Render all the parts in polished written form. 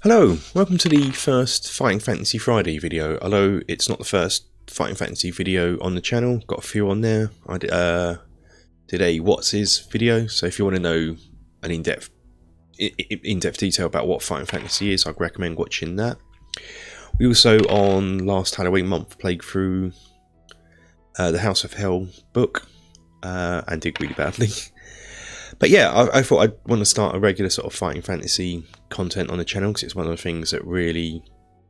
Hello, welcome to the first Fighting Fantasy Friday video. Although it's not the first Fighting Fantasy video on the channel, got a few on there. I did a What's Is video, so if you want to know an in-depth detail about what Fighting Fantasy is, I'd recommend watching that. We also, on last Halloween month, played through the House of Hell book, and did really badly. But yeah, I thought I'd want to start a regular sort of Fighting Fantasy content on the channel, because it's one of the things that really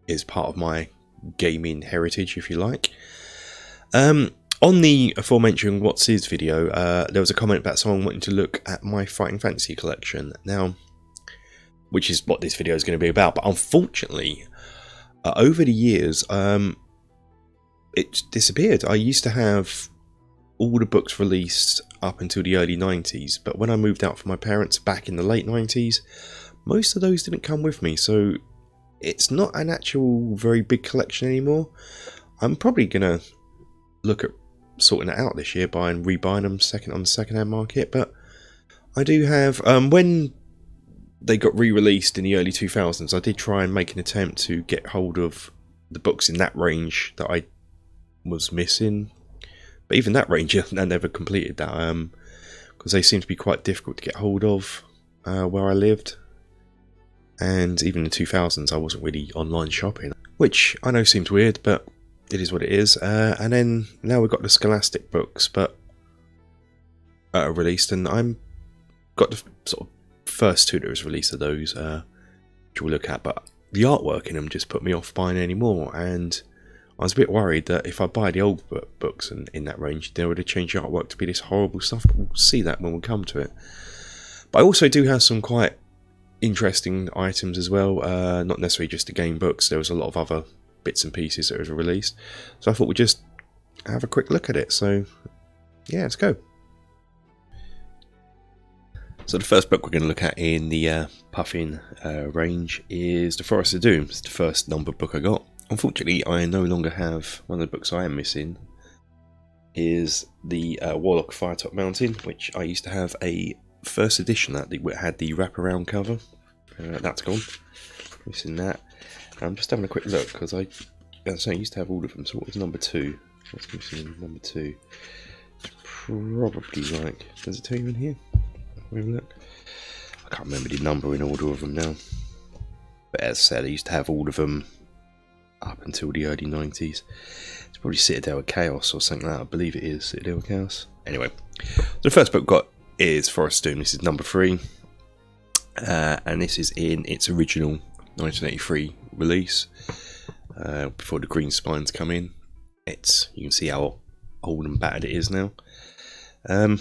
is part of my gaming heritage, if you like. On the aforementioned What's Is video, there was a comment about someone wanting to look at my Fighting Fantasy collection. Now, which is what this video is going to be about, but unfortunately, over the years, it disappeared. I used to have all the books released up until the early 90s, but when I moved out from my parents back in the late 90s, most of those didn't come with me, so it's not an actual very big collection anymore. I'm probably gonna look at sorting it out this year by rebuying them on the second-hand market, but I do have, when they got re-released in the early 2000s, I did try and make an attempt to get hold of the books in that range that I was missing. But even that range, I never completed that, because they seem to be quite difficult to get hold of where I lived. And even in the 2000s, I wasn't really online shopping, which I know seems weird, but it is what it is. And then now we've got the Scholastic books, but released, and I'm got the sort of first two that was released of those, which we'll look at. But the artwork in them just put me off buying any more, and I was a bit worried that if I buy the old books in that range, they would have changed the artwork to be this horrible stuff, but we'll see that when we come to it. But I also do have some quite interesting items as well, not necessarily just the game books. There was a lot of other bits and pieces that were released, so I thought we'd just have a quick look at it. So yeah, let's go. So the first book we're going to look at in the Puffin range is The Forest of Doom. It's the first numbered book I got. Unfortunately, I no longer have one of the books I am missing. Is the Warlock Firetop Mountain, which I used to have a first edition that had the wraparound cover. That's gone. Missing that. I'm just having a quick look because I used to have all of them. So what was number 2? What's missing number 2? It's probably like, does it tell you in here? Have a look. I can't remember the number in order of them now. But as I said, I used to have all of them up until the early 90s. It's probably Citadel of Chaos or something like that. I believe it is Citadel of Chaos. Anyway, the first book got is Forest of Doom. This is number 3, and this is in its original 1983 release, before the green spines come in. You can see how old and battered it is now. How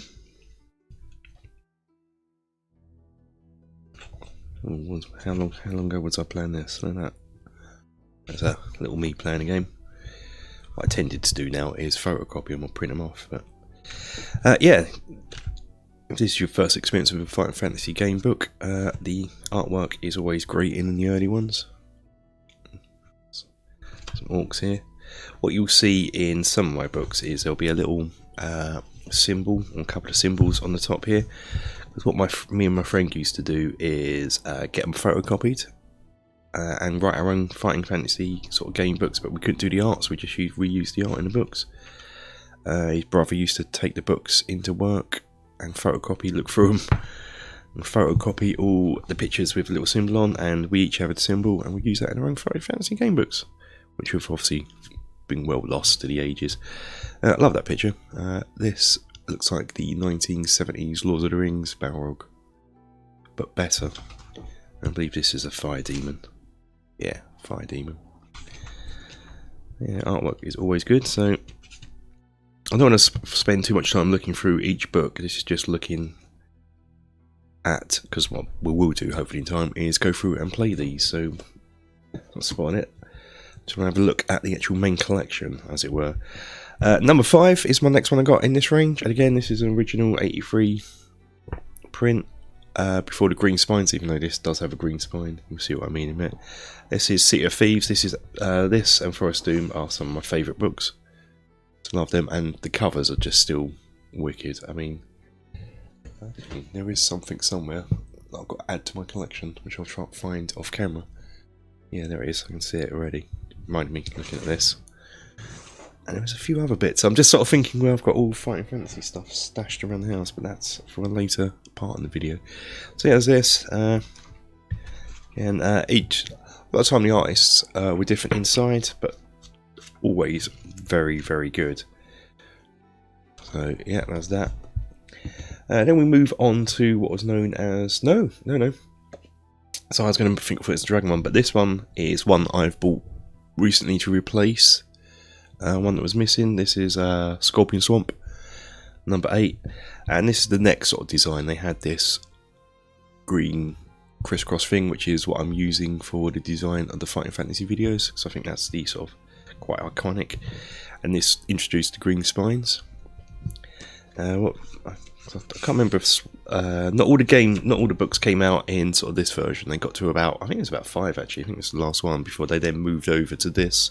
long ago was I playing this? Like that. That's a little me playing a game. What I tended to do now is photocopy them or print them off. But yeah, if this is your first experience with a Fighting Fantasy game book, the artwork is always great in the early ones. Some orcs here. What you'll see in some of my books is there'll be a little symbol, or a couple of symbols on the top here. Because what me and my friend used to do is get them photocopied. And write our own Fighting Fantasy sort of game books, but we couldn't do the art, so we just reused the art in the books. His brother used to take the books into work and photocopy, look through them, and photocopy all the pictures with a little symbol on, and we each have a symbol, and we use that in our own Fighting Fantasy game books, which have obviously been well lost to the ages. I love that picture. This looks like the 1970s Lord of the Rings Balrog, but better. I believe this is a fire demon. Yeah, fire demon. Yeah, artwork is always good, so I don't want to spend too much time looking through each book. This is just looking at, because what we will do hopefully in time is go through and play these, so that's spot it. Just want to have a look at the actual main collection, as it were. Number 5 is my next one I got in this range, and again this is an original 83 print. Before the green spines, even though this does have a green spine. You'll see what I mean in a minute. This is City of Thieves. This and Forest of Doom are some of my favourite books. I love them, and the covers are just still wicked. I mean, there is something somewhere that I've got to add to my collection, which I'll try to find off camera. Yeah, there it is. I can see it already. Reminded me looking at this. And there was a few other bits. I'm just sort of thinking, well, I've got all Fighting Fantasy stuff stashed around the house, but that's for a later part in the video. So yeah, there's this. And a lot of time the artists were different inside, but always very, very good. So yeah, that's that. Then we move on to what was known as no. So I was going to think of it as the Dragon one, but this one is one I've bought recently to replace one that was missing. This is Scorpion Swamp, number 8, and this is the next sort of design. They had this green crisscross thing, which is what I'm using for the design of the Fighting Fantasy videos, because I think that's the sort of quite iconic. And this introduced the green spines. I can't remember if not all the books came out in sort of this version. They got to about, I think it was about 5 actually. I think it's the last one before they then moved over to this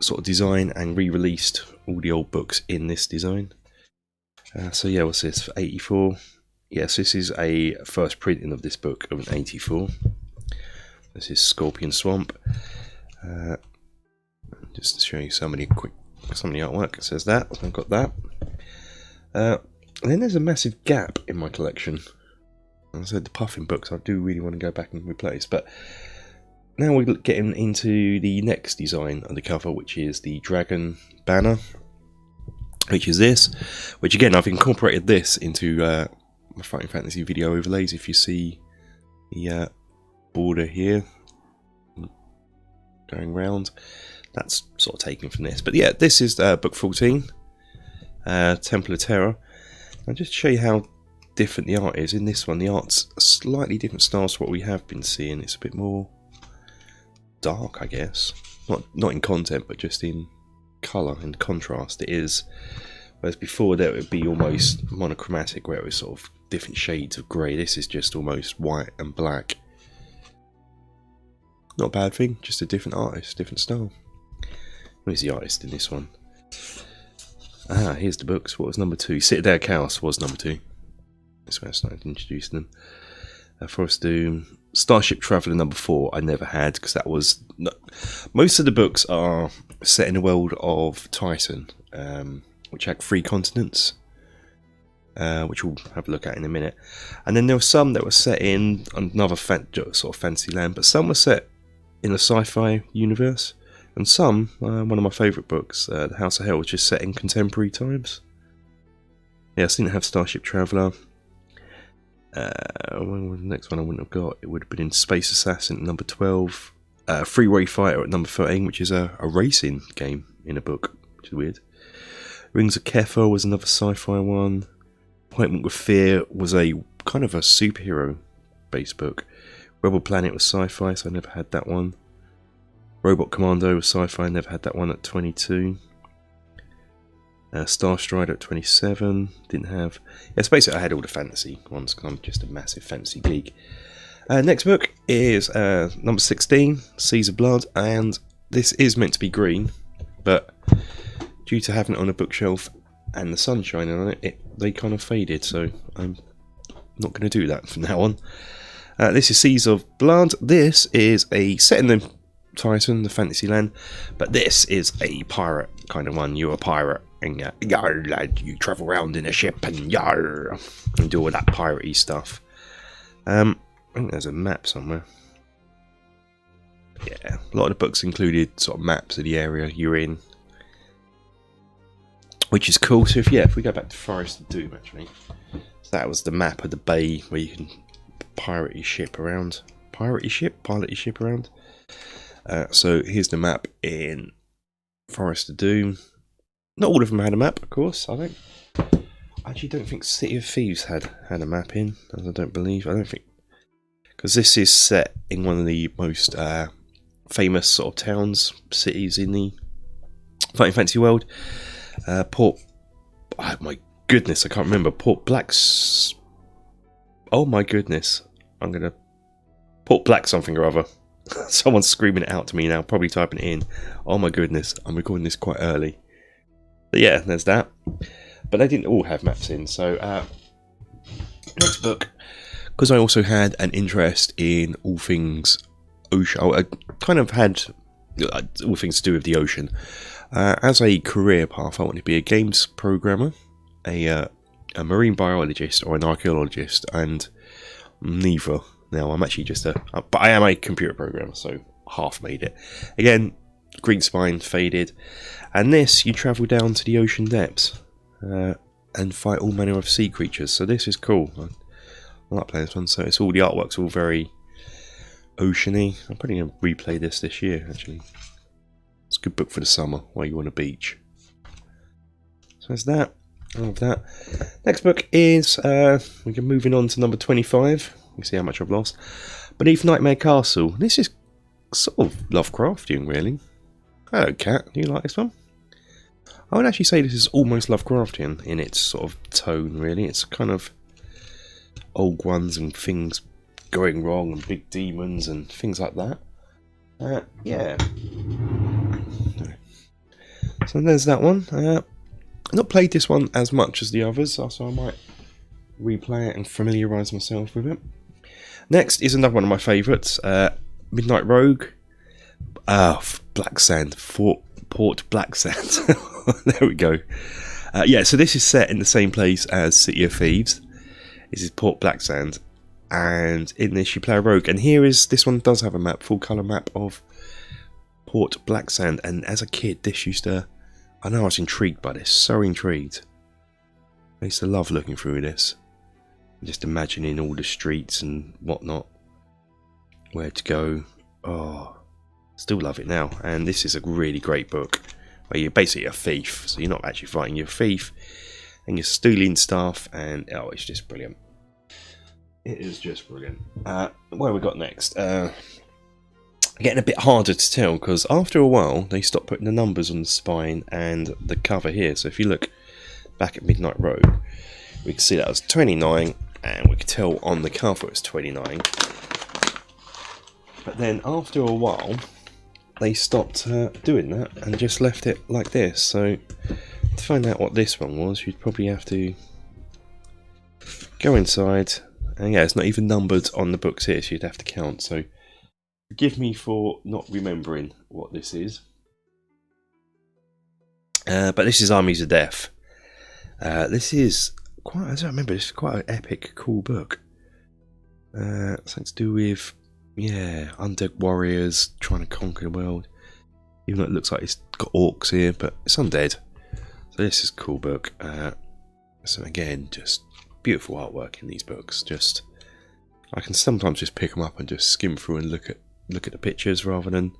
sort of design and re-released all the old books in this design. So yeah, what's this for 84? Yes, this is a first printing of this book of an 84. This is Scorpion Swamp. Just to show you some of the artwork. It says that. I've got that. And then there's a massive gap in my collection. As I said, the Puffin books I do really want to go back and replace. But now we're getting into the next design of the cover, which is the Dragon Banner, which is this. Which again, I've incorporated this into my Fighting Fantasy video overlays. If you see the border here going round, that's sort of taken from this. But yeah, this is book 14. Temple of Terror. And just to show you how different the art is, in this one the art's a slightly different style to what we have been seeing. It's a bit more dark, I guess, not in content but just in colour and contrast. It is, whereas before there would be almost monochromatic where it was sort of different shades of grey. This is just almost white and black. Not a bad thing, just a different artist, different style. Who's the artist in this one? Ah, here's the books. What was number 2? Citadel Chaos was number 2. That's where I started introducing them. Forest Doom. Starship Traveller number 4 I never had, because that was... most of the books are set in the world of Titan, which had 3 continents, which we'll have a look at in a minute. And then there were some that were set in another sort of fantasy land, but some were set in a sci-fi universe. And some, one of my favourite books, The House of Hell, was just set in contemporary times. Yes, I didn't have Starship Traveller. When was the next one I wouldn't have got? It would have been in Space Assassin at number 12. Freeway Fighter at number 13, which is a racing game in a book, which is weird. Rings of Kepha was another sci-fi one. Appointment with Fear was a kind of a superhero-based book. Rebel Planet was sci-fi, so I never had that one. Robot Commando was sci-fi, never had that one at 22. Star Strider at 27, didn't have. Yeah, so basically I had all the fantasy ones because I'm just a massive fantasy geek. Next book is number 16, Seas of Blood, and this is meant to be green, but due to having it on a bookshelf and the sun shining on it, they kind of faded, so I'm not going to do that from now on. This is Seas of Blood. This is a set in the Titan, the fantasy land, but this is a pirate kind of one. You're a pirate and yar, lad, you travel around in a ship and yar, and do all that piratey stuff. I think there's a map somewhere. Yeah, a lot of the books included sort of maps of the area you're in, which is cool. So if we go back to Forest of Doom, actually, so that was the map of the bay where you can piratey ship around. So here's the map in Forest of Doom. Not all of them had a map, of course. I actually don't think City of Thieves had a map in, as I don't think, because this is set in one of the most famous sort of towns, cities in the Fighting Fantasy world. Oh my goodness, I can't remember. Port Black's. Oh my goodness, Port Black something or other. Someone's screaming it out to me now, probably typing it in. Oh my goodness, I'm recording this quite early. But yeah, there's that. But they didn't all have maps in, so next book, because I also had an interest in all things ocean. I kind of had all things to do with the ocean. As a career path, I wanted to be a games programmer, a marine biologist, or an archaeologist, and neither. Now I'm actually just but I am a computer programmer, so half made it. Again, green spine, faded, and this you travel down to the ocean depths and fight all manner of sea creatures. So this is cool. I like playing this one. So it's all the artwork's all very oceany. I'm probably gonna replay this year. Actually, it's a good book for the summer while you're on a beach. So there's that. I love that. Next book is we're moving on to number 25. You see how much I've lost. Beneath Nightmare Castle. This is sort of Lovecraftian, really. Hello, Cat. Do you like this one? I would actually say this is almost Lovecraftian in its sort of tone, really. It's kind of old ones and things going wrong and big demons and things like that. Yeah. So there's that one. I've not played this one as much as the others, so I might replay it and familiarise myself with it. Next is another one of my favourites, Midnight Rogue. Black Sand, Port Black Sand. There we go. Yeah, so this is set in the same place as City of Thieves. This is Port Black Sand, and in this you play a rogue. And this one does have a map, full colour map of Port Black Sand. And as a kid, this used to, I know I was intrigued by this, so intrigued. I used to love looking through this. Just imagining all the streets and whatnot, where to go. Oh, still love it now. And this is a really great book where you're basically a thief, so you're not actually fighting, you're a thief and you're stealing stuff, and oh, it's just brilliant. It is just brilliant. What have we got next? Getting a bit harder to tell because after a while they stopped putting the numbers on the spine and the cover here. So if you look back at Midnight Rogue, we can see that was 29, and we can tell on the cover it's 29. But then after a while they stopped doing that and just left it like this. So to find out what this one was, you'd probably have to go inside, and yeah, it's not even numbered on the books here, so you'd have to count. So forgive me for not remembering what this is, but this is Armies of Death. This is quite, as I remember, this is quite an epic, cool book. Something to do with, yeah, undead warriors trying to conquer the world. Even though it looks like it's got orcs here, but it's undead. So this is a cool book. So again, just beautiful artwork in these books. Just, I can sometimes just pick them up and just skim through and look at the pictures rather than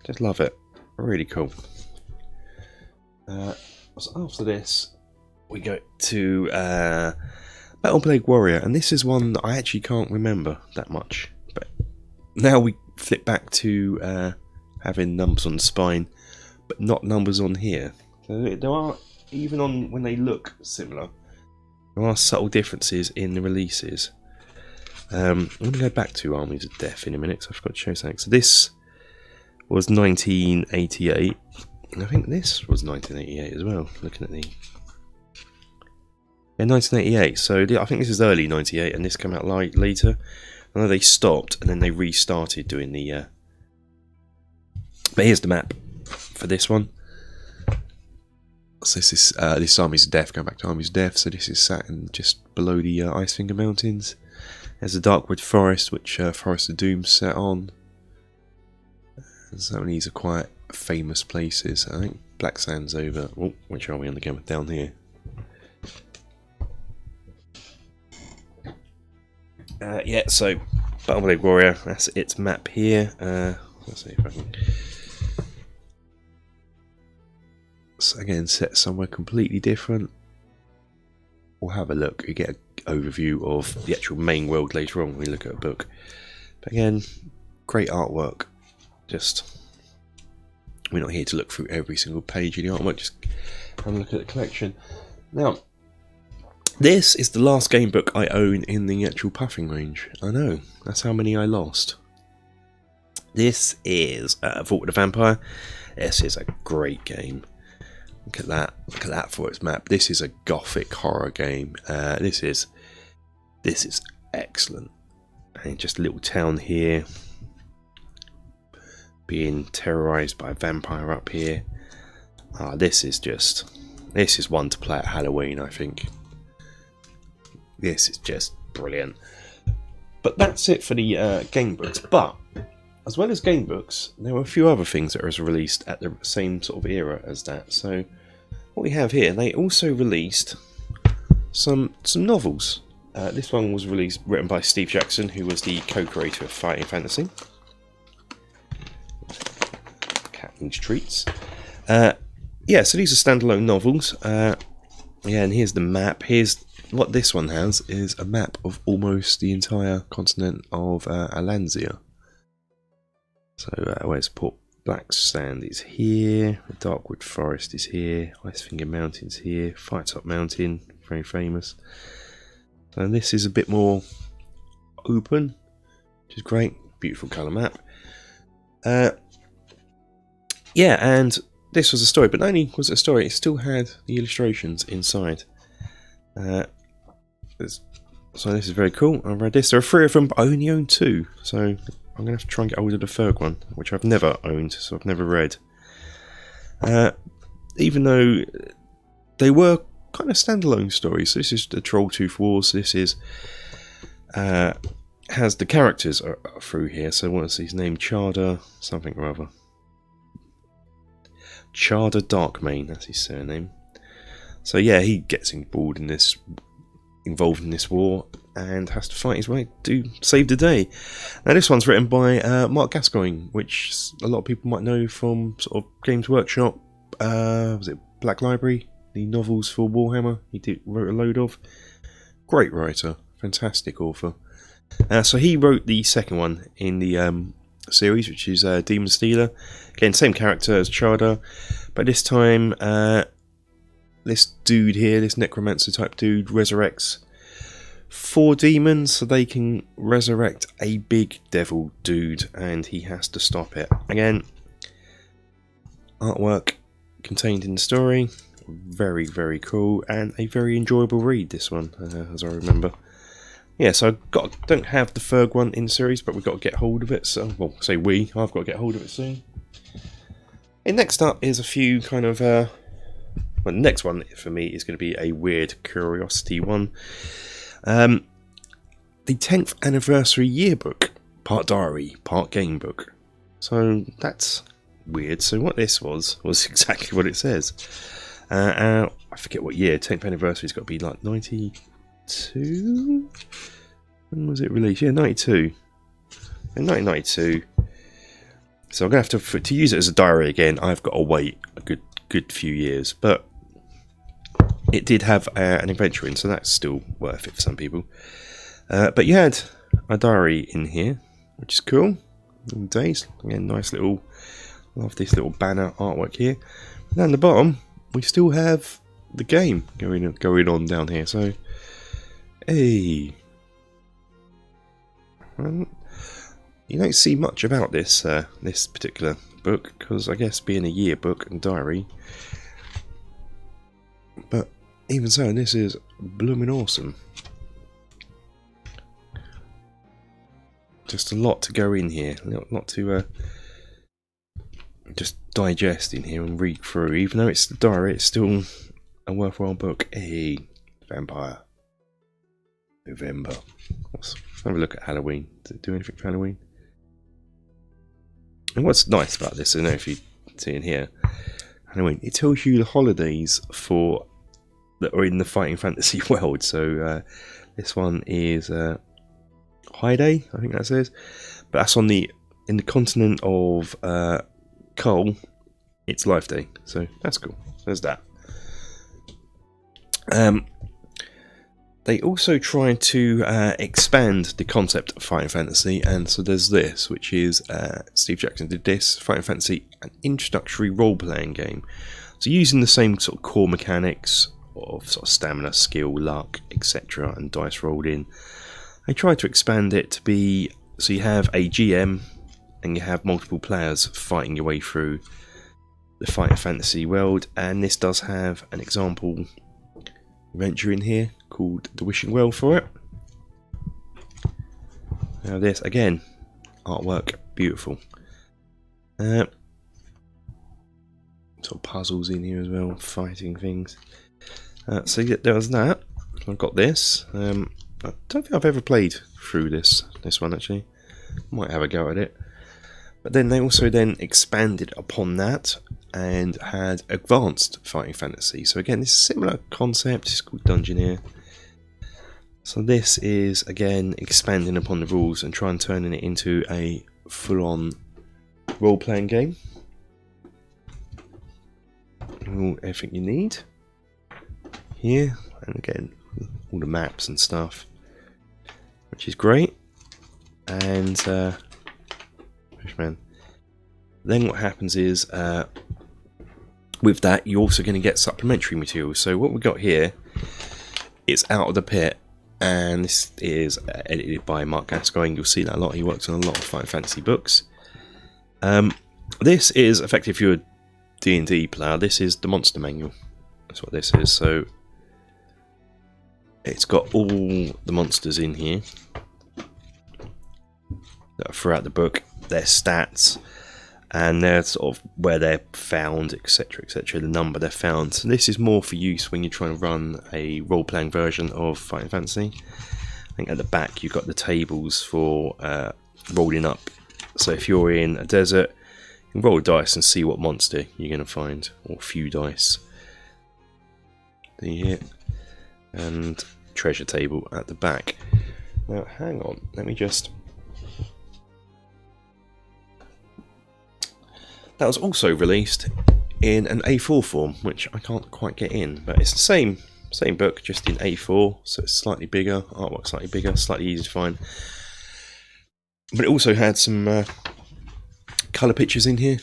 just love it. Really cool. So after this, we go to Battle Plague Warrior, and this is one that I actually can't remember that much. But now we flip back to having numbers on the spine, but not numbers on here. So there are, even on when they look similar, there are subtle differences in the releases. I'm going to go back to Armies of Death in a minute, so I forgot to show something. So this was 1988, and I think this was 1988 as well, looking at the... Yeah, 1988, so I think this is early 98, and this came out later. I know they stopped, and then they restarted doing the... But here's the map for this one. So this is Armies of Death, going back to Armies of Death. So this is sat in just below the Icefinger Mountains. There's the Darkwood Forest, which Forest of Doom set on. And some of these are quite famous places. I think Black Sand's over. Oh, which are we on the game? Down here. Yeah, so Battle Plague Warrior, that's its map here. Let's see if I can... So again, set somewhere completely different. We'll have a look. You get an overview of the actual main world later on when we look at a book. But again, great artwork. Just, we're not here to look through every single page of the artwork, just have a look at the collection. Now, this is the last game book I own in the actual Puffin range. I know, that's how many I lost. This is Vault of the Vampire. This is a great game. Look at that for its map. This is a gothic horror game. This is excellent. And just a little town here. being terrorized by a vampire up here. This is one to play at Halloween, I think. This is just brilliant. But that's it for the game books. But as well as game books, there were a few other things that was released at the same sort of era as that. So what we have here, they also released some novels. This one was written by Steve Jackson, who was the co-creator of Fighting Fantasy. Cat needs treats. Yeah, so these are standalone novels. Yeah, and here's the map. Here's what this one has, is a map of almost the entire continent of Alanzia. So where's Port Blacksand is here, the Darkwood Forest is here, Icefinger Mountain's here, Firetop Mountain, very famous. So this is a bit more open, which is great. Beautiful colour map. Yeah, and this was a story, but not only was it a story, it still had the illustrations inside. So this is very cool. I read this. There are 3 of them, but I only own 2. So I'm going to have to try and get hold of the 3rd one, which I've never owned, so I've never read. Even though they were kind of standalone stories. So this is the Trolltooth Wars. This is has the characters are through here. So what's his name? Charder something or other. Charder Darkmane, that's his surname. So yeah, he gets involved in this war and has to fight his way to save the day. Now this one's written by Mark Gascoigne, which a lot of people might know from sort of Games Workshop. Was it Black Library? The novels for Warhammer he wrote a load of. Great writer, fantastic author. So he wrote the 2nd one in the series, which is Demon Stealer. Again, same character as Charder, but this time this dude here, this necromancer type dude, resurrects 4 demons, so they can resurrect a big devil dude, and he has to stop it. Again, artwork contained in the story, very, very cool, and a very enjoyable read, this one, as I remember. Yeah, so don't have the 3rd one in the series, but we've got to get hold of it. So, well, say I've got to get hold of it soon. And next up is a few kind of, well, the next one for me is going to be a weird curiosity one. The 10th anniversary yearbook, part diary, part game book. So that's weird. So what this was exactly what it says. I forget what year. 10th anniversary's got to be like 92? When was it released? Yeah, 92. In 1992. So I'm going to have to use it as a diary again, I've got to wait a good few years. But it did have an adventure in, so that's still worth it for some people. But you had a diary in here, which is cool. Days. Again, nice little, love this little banner artwork here. And down the bottom, we still have the game going on down here. So, hey, you don't see much about this this particular book, because I guess being a yearbook and diary. But even so, this is blooming awesome. Just a lot to go in here, a lot to just digest in here and read through. Even though it's the diary, it's still a worthwhile book. Hey, vampire. November. Let's have a look at Halloween. Does it do anything for Halloween? And what's nice about this, I don't know if you see in here, Halloween, it tells you the holidays for that are in the Fighting Fantasy world. So this one is High Day, I think that says, but that's in the continent of Cole. It's Life Day, so that's cool. There's that. They also tried to expand the concept of Fighting Fantasy, and so there's this, which is Steve Jackson did this, Fighting Fantasy, an introductory role-playing game. So using the same sort of core mechanics of sort of stamina, skill, luck, etc., and dice rolled in. They tried to expand it to be, so you have a GM, and you have multiple players fighting your way through the Fighting Fantasy world, and this does have an example adventure in here called The Wishing Well for it. Now this, again, artwork, beautiful. Sort of puzzles in here as well, fighting things. So yeah, there was that. I've got this. I don't think I've ever played through this one actually. Might have a go at it. But then they also then expanded upon that and had advanced fighting fantasy. So again, this is a similar concept. It's called Dungeoneer. So this is again expanding upon the rules and trying turning it into a full-on role-playing game. Everything you need here, and again all the maps and stuff, which is great. And then what happens is with that you're also going to get supplementary materials. So what we got here is Out of the Pit, and this is edited by Mark Gascoigne. You'll see that a lot. He works on a lot of Fighting Fantasy books. This is effectively, if you're a D&D player, this is the monster manual. That's what this is. So it's got all the monsters in here that are throughout the book, their stats, and their sort of where they're found, etc., etc., the number they're found. So this is more for use when you're trying to run a role-playing version of Fighting Fantasy. I think at the back you've got the tables for rolling up. So if you're in a desert, you can roll a dice and see what monster you're going to find, or a few dice. There you hit, and treasure table at the back. Now hang on, let me just... That was also released in an A4 form, which I can't quite get in, but it's the same book, just in A4, so it's slightly bigger, artwork slightly bigger, slightly easier to find. But it also had some colour pictures in here.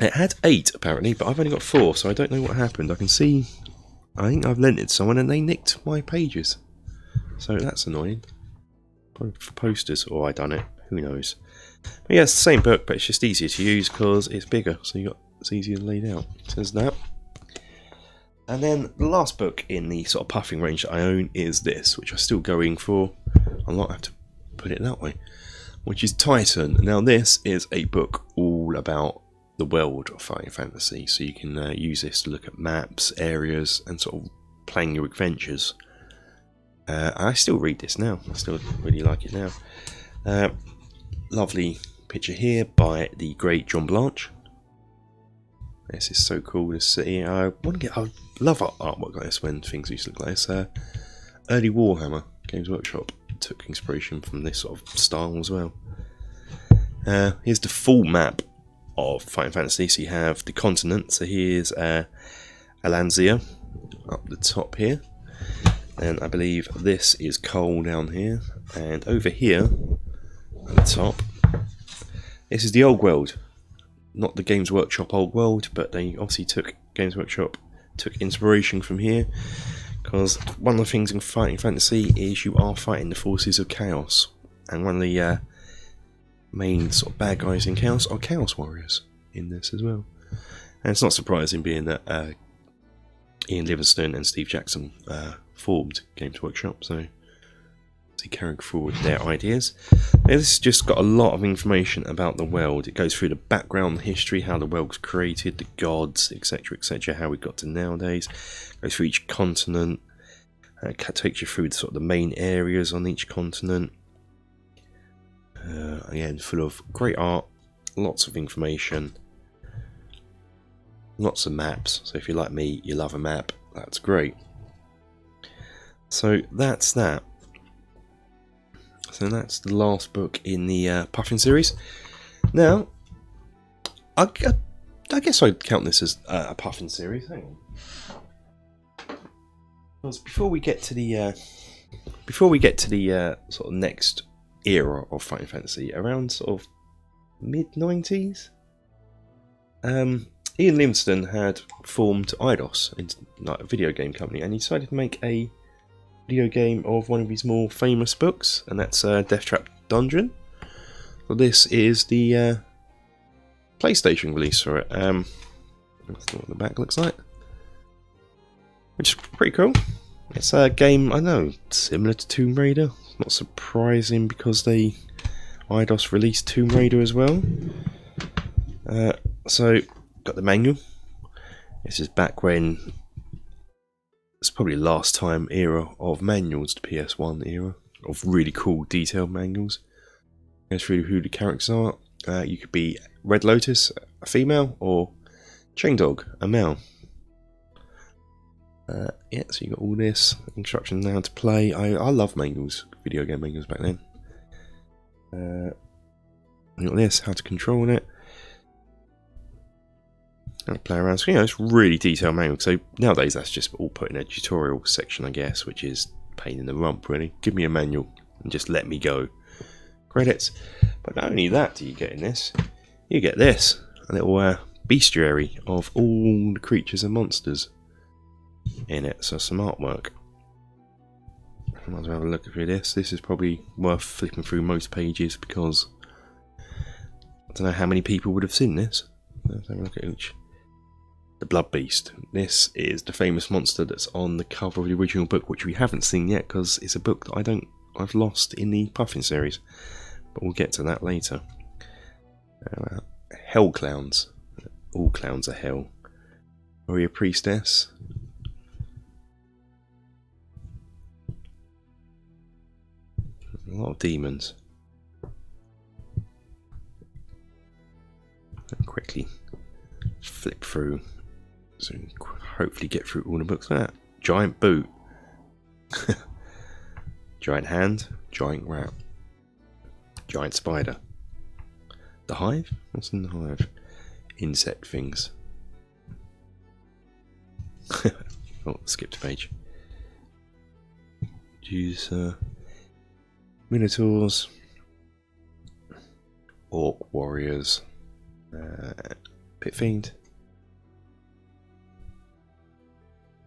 It had 8 apparently, but I've only got 4, so I don't know what happened. I can see, I think I've lent it to someone and they nicked my pages, so that's annoying. Probably for posters, or I done it, who knows. But yeah, it's the same book, but it's just easier to use because it's bigger, so it's easier laid out. So there's that. And then the last book in the sort of Puffin range that I own is this, which I'm still going for. I might have to put it that way, which is Titan. Now this is a book all about the world of Fighting Fantasy, so you can use this to look at maps, areas, and sort of playing your adventures. I still read this now. I still really like it now. Lovely picture here by the great John Blanche. This is so cool to see. I love artwork like this when things used to look like this. Early Warhammer Games Workshop took inspiration from this sort of style as well. Here's the full map of Fighting Fantasy. So you have the continent. So here's Alanzia up the top here. And I believe this is Cole down here. And over here at the top, this is the old world. Not the Games Workshop old world, but they obviously took inspiration from here, because one of the things in Fighting Fantasy is you are fighting the forces of chaos, and one of the main sort of bad guys in chaos are chaos warriors in this as well. And it's not surprising, being that Ian Livingstone and Steve Jackson formed Games Workshop, so carrying forward their ideas. Now, this has just got a lot of information about the world. It goes through the background, the history, how the world was created, the gods, etc., etc., how we got to nowadays. It goes through each continent. It takes you through sort of the main areas on each continent. Again, full of great art, lots of information, lots of maps. So if you're like me, you love a map, that's great. So that's that. So that's the last book in the Puffin series. Now, I guess I'd count this as a Puffin series. Hang on. Because before we get to the sort of next era of Fighting Fantasy, around sort of mid-90s, Ian Livingstone had formed Eidos, like a video game company, and he decided to make a video game of one of his more famous books, and that's Deathtrap Dungeon. So this is the PlayStation release for it. That's what the back looks like, which is pretty cool. It's a game, I know, similar to Tomb Raider. It's not surprising because Eidos released Tomb Raider as well. So got the manual. This is back when it's probably the last time era of manuals, the PS1 era of really cool detailed manuals. Goes through who the characters are. You could be Red Lotus, a female, or Chain Dog, a male. Yeah, so you got all this instructions now to play. I love manuals, video game manuals back then. You got this, how to control it, how to play around. So, you know, it's really detailed manual. So nowadays that's just all put in a tutorial section, I guess, which is a pain in the rump, really. Give me a manual and just let me go. Credits. But not only that do you get in this, you get this, a little bestiary of all the creatures and monsters in it, so some artwork. I might as well have a look through this. This is probably worth flipping through most pages because I don't know how many people would have seen this. Let's have a look at each. The Blood Beast. This is the famous monster that's on the cover of the original book, which we haven't seen yet because it's a book that I've lost in the Puffin series, but we'll get to that later. Hell Clowns. All clowns are hell. Warrior Priestess. A lot of demons. Quickly flip through, so you can hopefully get through all the books. Like that. Giant boot. Giant hand. Giant rat. Giant spider. The hive? What's in the hive? Insect things. Oh, skipped a page. Juicer. Minotaurs. Orc warriors. Pit Fiend.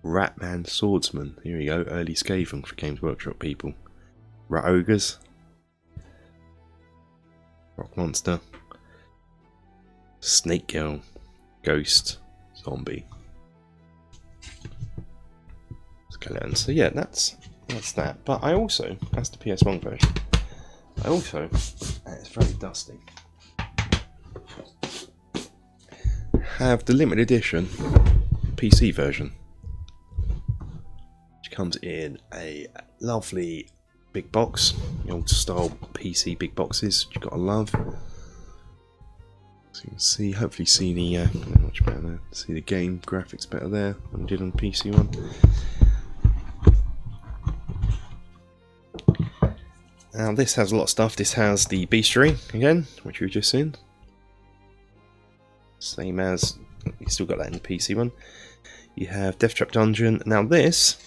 Ratman Swordsman. Here we go. Early Skaven for Games Workshop people. Rat Ogres. Rock Monster. Snake Girl. Ghost. Zombie. Skeleton. So yeah, that's that. But I also, that's the PS1 version. I also, and it's very dusty, have the limited edition PC version, which comes in a lovely big box, the old style PC big boxes, which you've got to love. So you can see, hopefully see the much better there. See the game graphics better there than we did on the PC one. Now this has a lot of stuff. This has the bestiary again, which we've just seen. Same as, you still got that in the PC one. You have Deathtrap Dungeon. Now this,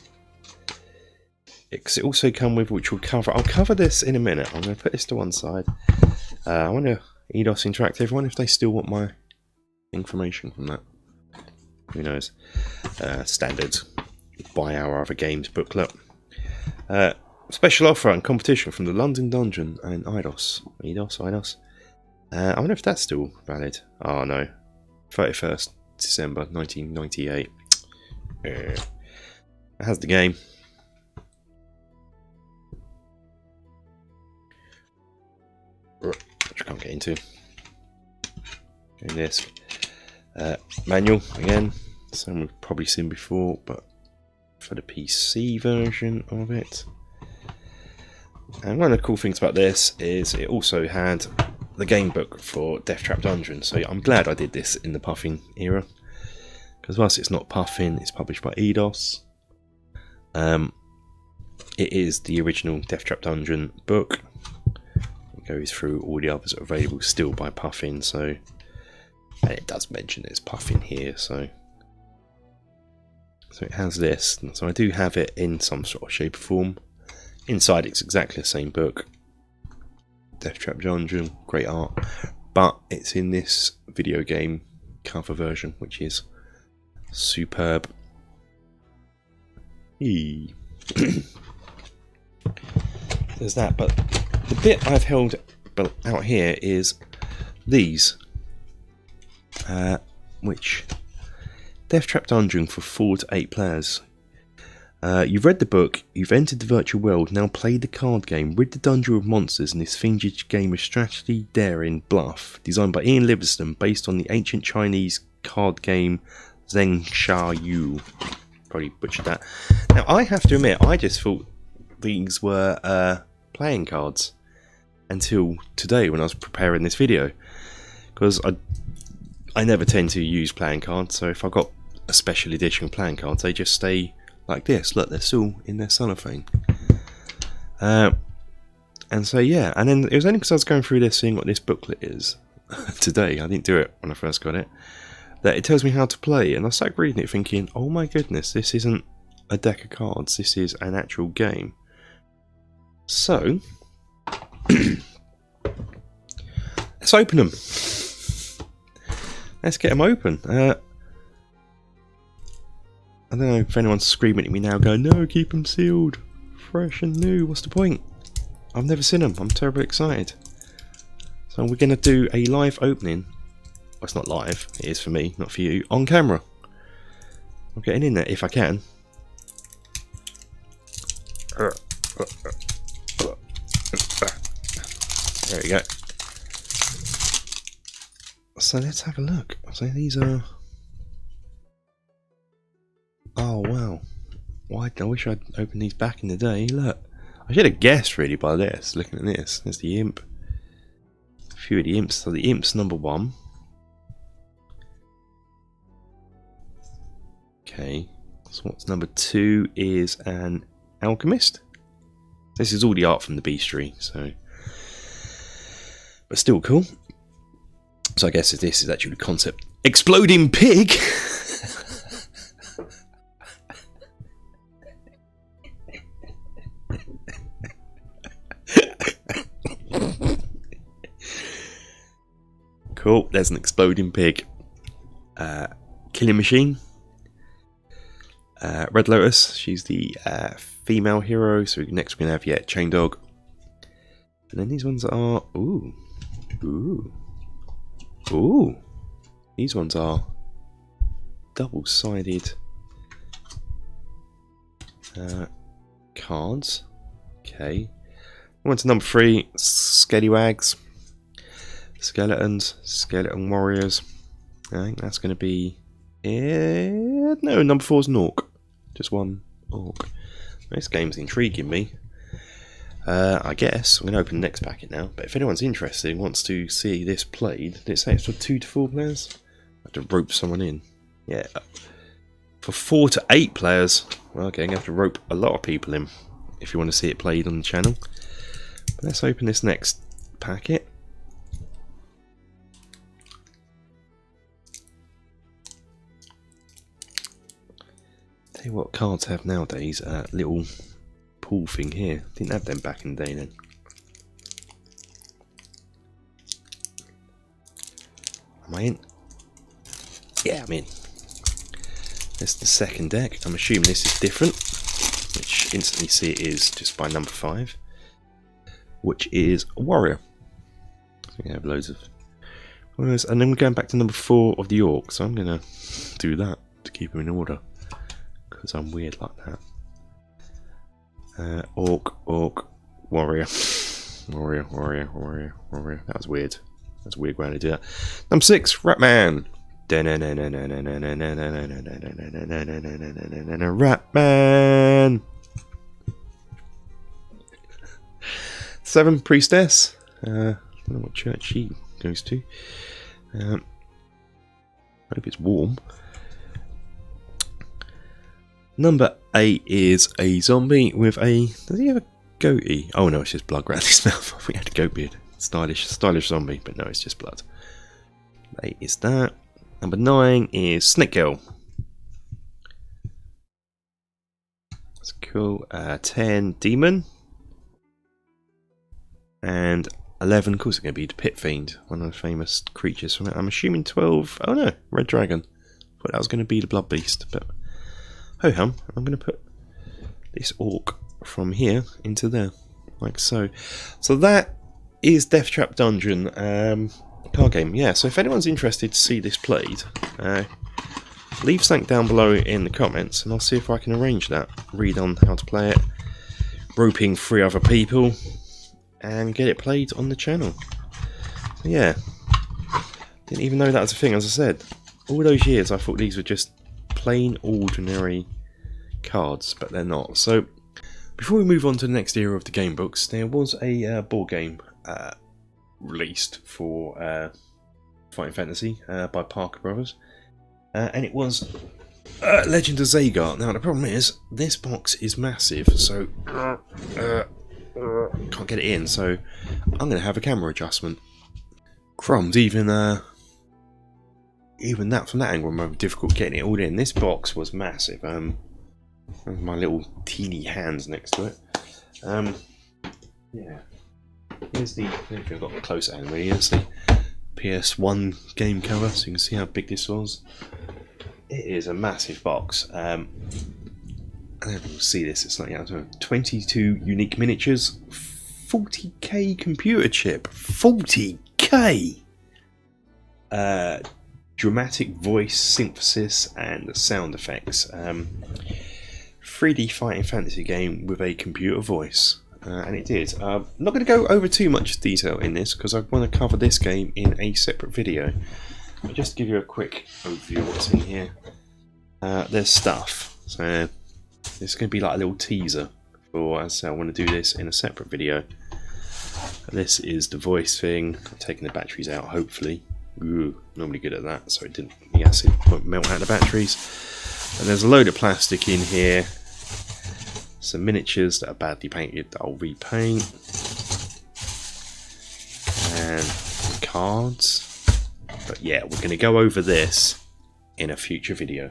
it also come with, which we'll cover. I'll cover this in a minute. I'm going to put this to one side. I want to Eidos Interactive one if they still want my information from that. Who knows? Standard buy our other games booklet. Special offer and competition from the London Dungeon and Eidos. I wonder if that's still valid. Oh no. 31st December 1998. It has the game. Which I can't get into. Doing this. Manual again. Some we've probably seen before, but for the PC version of it. And one of the cool things about this is it also had the game book for Deathtrap Dungeon, so I'm glad I did this in the Puffin era, because whilst it's not Puffin, it's published by Eidos. It is the original Deathtrap Dungeon book. It goes through all the others that are available still by Puffin, so, and it does mention it's Puffin here, so it has this. So I do have it in some sort of shape or form. Inside it's exactly the same book, Deathtrap Dungeon, great art, but it's in this video game cover version, which is superb. There's that, but the bit I've held out here is these, which Deathtrap Dungeon for 4 to 8 players. You've read the book, you've entered the virtual world, now play the card game. Rid the dungeon of monsters in this fiendish game of strategy, daring, bluff. Designed by Ian Livingstone, based on the ancient Chinese card game Zheng Sha Yu. Probably butchered that. Now, I have to admit, I just thought these were playing cards until today when I was preparing this video. Because I never tend to use playing cards, so if I got a special edition of playing cards, they just stay like this. Look, they're still in their cellophane. And so yeah, and then it was only because I was going through this, seeing what this booklet is today. I didn't do it when I first got it. That it tells me how to play, and I started reading it, thinking, "Oh my goodness, this isn't a deck of cards. This is an actual game." So let's open them. Let's get them open. I don't know if anyone's screaming at me now going, "No, keep them sealed, fresh and new." What's the point? I've never seen them. I'm terribly excited. So we're going to do a live opening. Well, it's not live. It is for me, not for you. On camera. I'm getting in there if I can. There we go. So let's have a look. So these are... Oh wow. Why? I wish I'd opened these back in the day. Look. I should have guessed really by this. Looking at this. There's the imp. A few of the imps. So the imp's number 1. Okay. So what's number 2 is an alchemist. This is all the art from the bestiary, so... But still cool. So I guess this is actually the concept. Exploding pig! Cool, there's an exploding pig. Killing machine. Red Lotus, she's the female hero. So next we're going to have, Chain Dog. And then these ones are... Ooh. Ooh. Ooh. These ones are double-sided cards. Okay. On to number 3, Scallywags. Skeletons, Skeleton Warriors. I think that's going to be... no, number 4 is an Orc. Just one Orc. This game's intriguing me. I guess I'm going to open the next packet now. But if anyone's interested and wants to see this played, did it say it's for 2 to 4 players? I have to rope someone in. Yeah. For 4 to 8 players, well, okay, I'm going to have to rope a lot of people in if you want to see it played on the channel. But let's open this next packet. Tell you what cards have nowadays, little pool thing here. Didn't have them back in the day then. Am I in? Yeah, I'm in. This is the second deck. I'm assuming this is different, which instantly see it is just by number 5, which is a warrior. So we have loads of warriors, and then we're going back to number 4 of the Orc. So I'm going to do that to keep them in order. Because I'm weird like that. Orc, warrior, warrior. That was weird. That's a weird way to do that. Number 6, Ratman. Ratman. 7, Priestess. I don't know what church she goes to. I hope it's warm. Number 8 is a zombie with a... Does he have a goatee? Oh no, it's just blood around his mouth. I think he had a goat beard. Stylish zombie, but no, it's just blood. 8 is that. Number 9 is Snake Girl. That's cool. 10, Demon. And 11, of course, it's going to be the Pit Fiend, one of the famous creatures from it. I'm assuming 12. Oh no, Red Dragon. Thought that was going to be the Blood Beast, but ho hum. I'm going to put this Orc from here into there, like so. So that is Deathtrap Dungeon card game. Yeah. So if anyone's interested to see this played, leave something down below in the comments and I'll see if I can arrange that. Read on how to play it, roping 3 other people, and get it played on the channel. So yeah, didn't even know that was a thing. As I said, all those years I thought these were just plain ordinary cards, but they're not. So before we move on to the next era of the game books, there was a board game released for Fighting Fantasy by Parker Brothers, and it was Legend of Zagar. Now the problem is this box is massive, so can't get it in, so I'm going to have a camera adjustment. Crumbs, even that from that angle might be difficult getting it all in. This box was massive. My little teeny hands next to it. Yeah. Here's the. If I've got a closer hand, really. Here's the PS1 game cover, so you can see how big this was. It is a massive box. I don't know if you can see this. It's like 22 unique miniatures, 40k computer chip, 40k. Dramatic voice synthesis and sound effects. 3D fighting fantasy game with a computer voice, and it did. I'm not going to go over too much detail in this because I want to cover this game in a separate video. But just to give you a quick overview of what's in here, there's stuff. So it's going to be like a little teaser for, as I say, I want to do this in a separate video. This is the voice thing. I'm taking the batteries out, hopefully. Ooh, normally good at that, so the acid won't melt out the batteries. And there's a load of plastic in here. Some miniatures that are badly painted that I'll repaint. And cards. But yeah, we're going to go over this in a future video.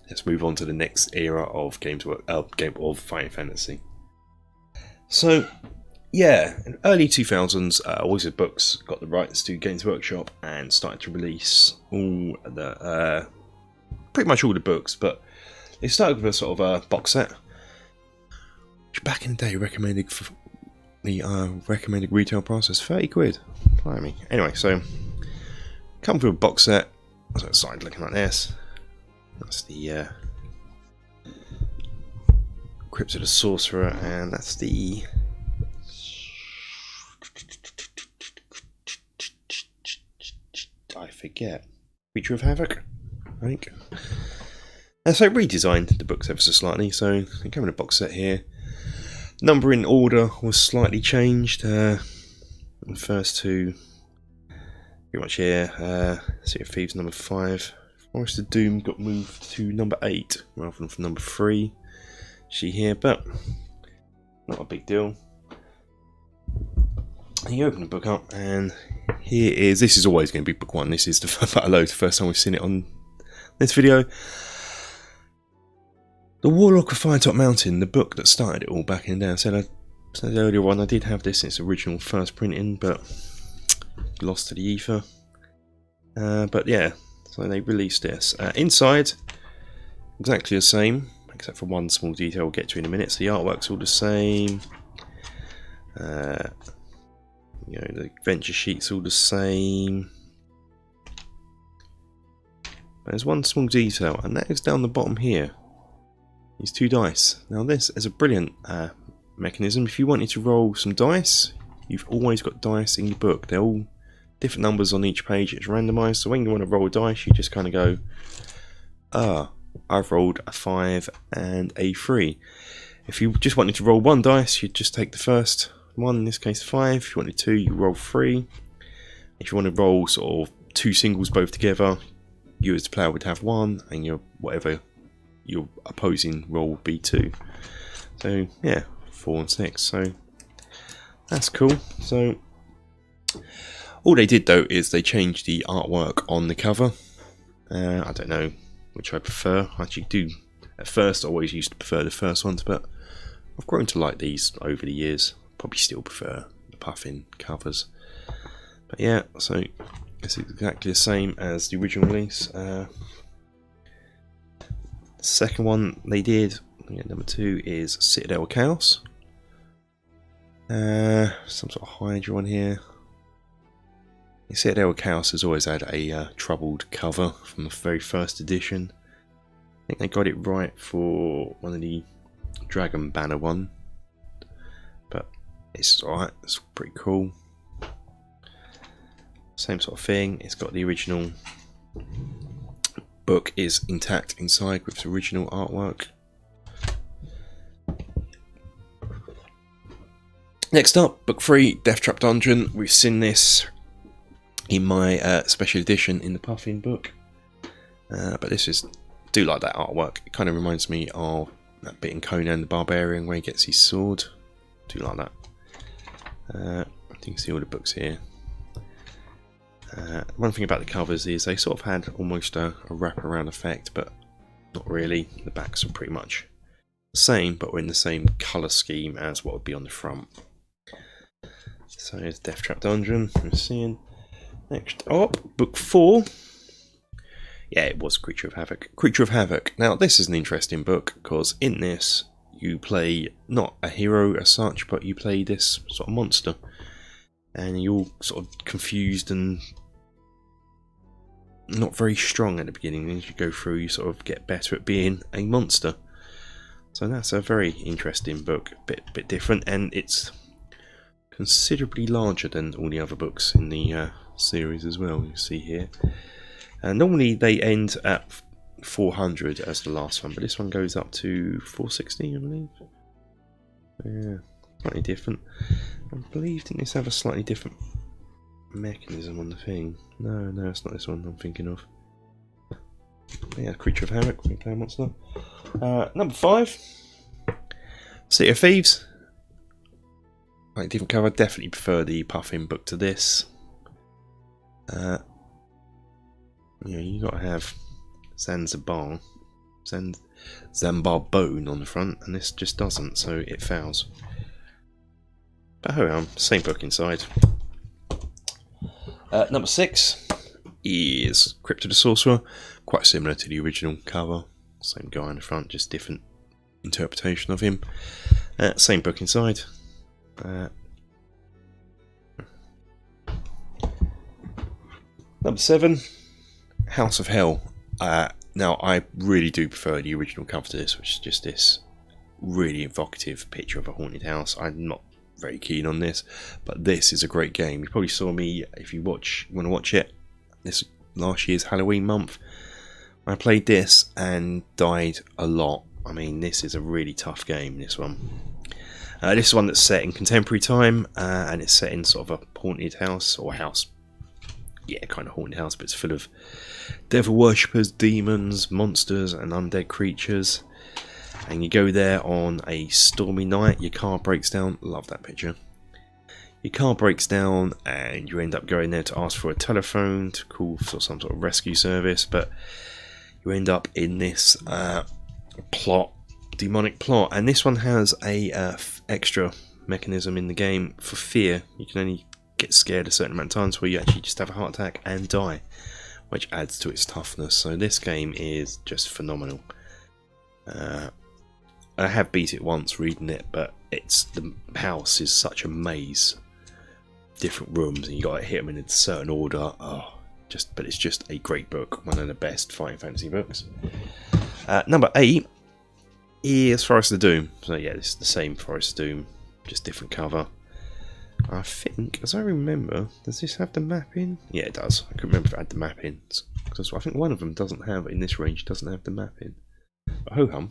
Let's move on to the next era of game of Fighting Fantasy. So yeah, in early 2000s, Wizard Books got the rights to Games Workshop and started to release all the pretty much all the books, but they started with a sort of a box set, which back in the day recommended for the recommended retail price was 30 quid. Blimey. Anyway, so come with a box set. So it started looking like this. That's the Crypt of the Sorcerer, and that's the I forget. Creature of Havoc, I think. So redesigned the books ever so slightly, so they come in a box set here. Numbering order was slightly changed. The first two, pretty much here. City of Thieves number 5. Forest of Doom got moved to number 8 rather than from number 3. See here, but not a big deal. And you open the book up, and here is. This is always going to be book 1. This is the first time we've seen it on this video. The Warlock of Firetop Mountain, the book that started it all back in the day. I said earlier on I did have this in its original first printing, but lost to the ether. But yeah, so they released this. Inside, exactly the same, except for one small detail we'll get to in a minute. So the artwork's all the same. You know, the adventure sheet's all the same. But there's one small detail, and that is down the bottom here. These 2 dice. Now this is a brilliant mechanism. If you wanted to roll some dice, you've always got dice in your book. They're all different numbers on each page. It's randomised, so when you want to roll a dice, you just kind of go, I've rolled a 5 and a 3. If you just wanted to roll 1 dice, you'd just take the first one, in this case 5. If you wanted 2, you roll 3. If you want to roll sort of 2 singles both together, you as the player would have 1, and your whatever your opposing roll would be 2. So yeah, 4 and 6. So that's cool. So all they did though is they changed the artwork on the cover. I don't know which I prefer. I actually do. At first, I always used to prefer the first ones, but I've grown to like these over the years. Probably still prefer the Puffin covers. But yeah, so it's exactly the same as the original release. Second one they did, number 2, is Citadel of Chaos. Some sort of Hydra on here. You see, Citadel Chaos has always had a troubled cover from the very first edition. I think they got it right for one of the Dragon Banner one, but it's alright, it's pretty cool. Same sort of thing, it's got the original book is intact inside with its original artwork. Next up, book 3, Deathtrap Dungeon. We've seen this in my special edition in the Puffin book, but this is, do like that artwork. It kind of reminds me of that bit in Conan the Barbarian where he gets his sword. Do like that. I think you can see all the books here. One thing about the covers is they sort of had almost a wraparound effect, but not really. The backs are pretty much the same, but we're in the same colour scheme as what would be on the front. So here's Deathtrap Dungeon. We're seeing next up, book 4. Yeah, it was Creature of Havoc. Creature of Havoc. Now, this is an interesting book because in this you play not a hero as such, but you play this sort of monster, and you're all sort of confused and not very strong at the beginning. As you go through, you sort of get better at being a monster. So that's a very interesting book, a bit different, and it's considerably larger than all the other books in the series as well. You see here. Normally they end at 400 as the last one, but this one goes up to 460, I believe. Yeah, slightly different. I believe, didn't this have a slightly different mechanism on the thing? No, it's not this one I'm thinking of. Yeah, Creature of Havoc, we play a monster. Number 5, City of Thieves. Like different cover, definitely prefer the Puffin book to this. Yeah, you gotta have Zanzibar Bone on the front, and this just doesn't, so it fails. But oh well, same book inside. Number 6 is Crypto the Sorcerer, quite similar to the original cover. Same guy on the front, just different interpretation of him. Same book inside. Number 7, House of Hell. Now, I really do prefer the original cover to this, which is just this really evocative picture of a haunted house. I'm not very keen on this, but this is a great game. You probably saw me, if you want to watch it, this last year's Halloween month. I played this and died a lot. I mean, this is a really tough game, this one. This is one that's set in contemporary time, and it's set in sort of a haunted house, or house. Yeah, kind of haunted house, but it's full of devil worshippers, demons, monsters, and undead creatures. And you go there on a stormy night, your car breaks down. Love that picture. Your car breaks down, and you end up going there to ask for a telephone to call for some sort of rescue service, but you end up in this demonic plot. And this one has a extra mechanism in the game for fear. You can only get scared a certain amount of times where you actually just have a heart attack and die, which adds to its toughness. So this game is just phenomenal. I have beat it once reading it, but the house is such a maze, different rooms, and you got to hit them in a certain order. But it's just a great book, one of the best fighting fantasy books. Number 8 is Forest of Doom. So yeah, this is the same Forest of Doom, just different cover. I think, as I remember, does this have the map in? Yeah, it does. I couldn't remember if it had the map in, because I think one of them doesn't have, in this range, doesn't have the map in. But ho-hum.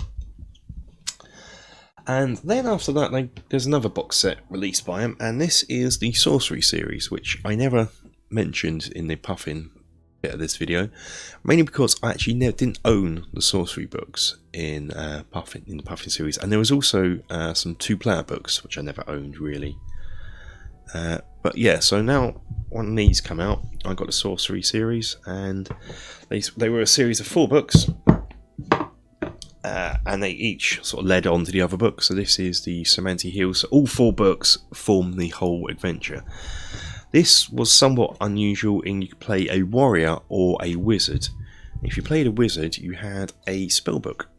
And then after that, there's another box set released by him, and this is the Sorcery series, which I never mentioned in the Puffin bit of this video, mainly because I actually didn't own the Sorcery books in the Puffin series, and there was also some 2-player books which I never owned really. But yeah, so now one of these come out. I got the Sorcery series, and they were a series of 4 books, and they each sort of led on to the other book. So this is the Semanti Hills. So all 4 books form the whole adventure. This was somewhat unusual in you could play a warrior or a wizard. If you played a wizard, you had a spell book